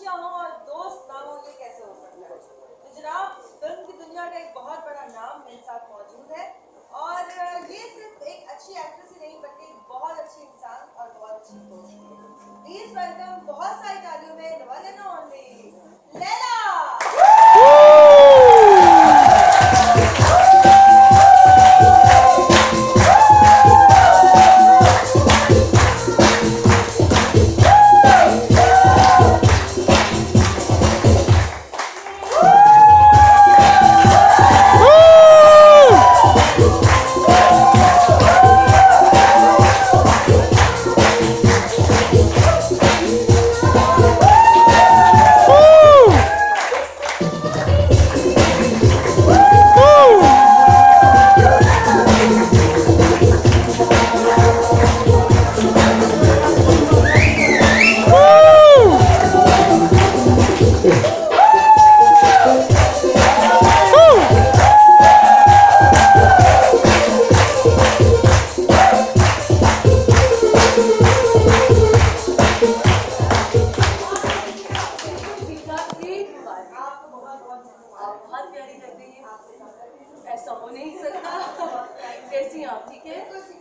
खुशियां हो और दोस्त ना हो, ये कैसे हो सकता है। तो जनाब, फिल्म की दुनिया का एक बहुत बड़ा नाम मेरे साथ मौजूद है और ये सिर्फ एक अच्छी एक्ट्रेस ही नहीं बल्कि एक बहुत अच्छी इंसान और बहुत अच्छी दोस्त है। प्लीज वेलकम बहुत सारी तालियों में the one and only Laila. बहुत प्यारी लग रही है, ऐसा हो नहीं सकता। कैसी हैं आप? ठीक है?